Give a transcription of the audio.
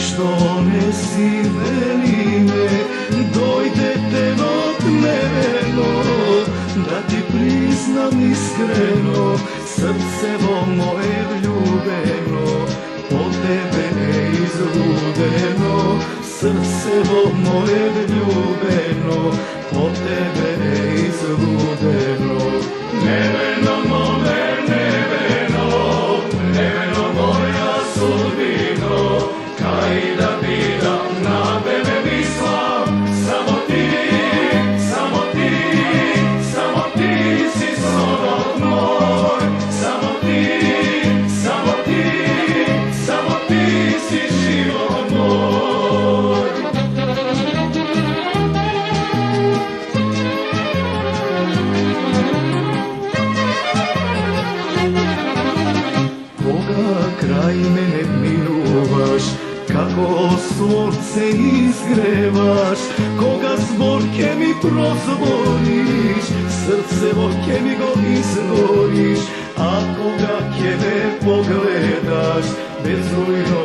što ne si veli me, dojdete od mene, da ti priznam iskreno, srcevo moje vljubeno, od tebe je izludeno, srcevo moje vljubeno, od tebe je izludeno. Neveno mome, neveno moja sudbino, kaj da bidam na tebe mislim, samo ti si sonot moj, samo ti si život moj. Koga kraj mene minuvaš, kako sunce izgrevaš, koga zborke mi prozvoriš, srcevo ke mi go izgoriš, a koga ke me pogledaš, bezbrojno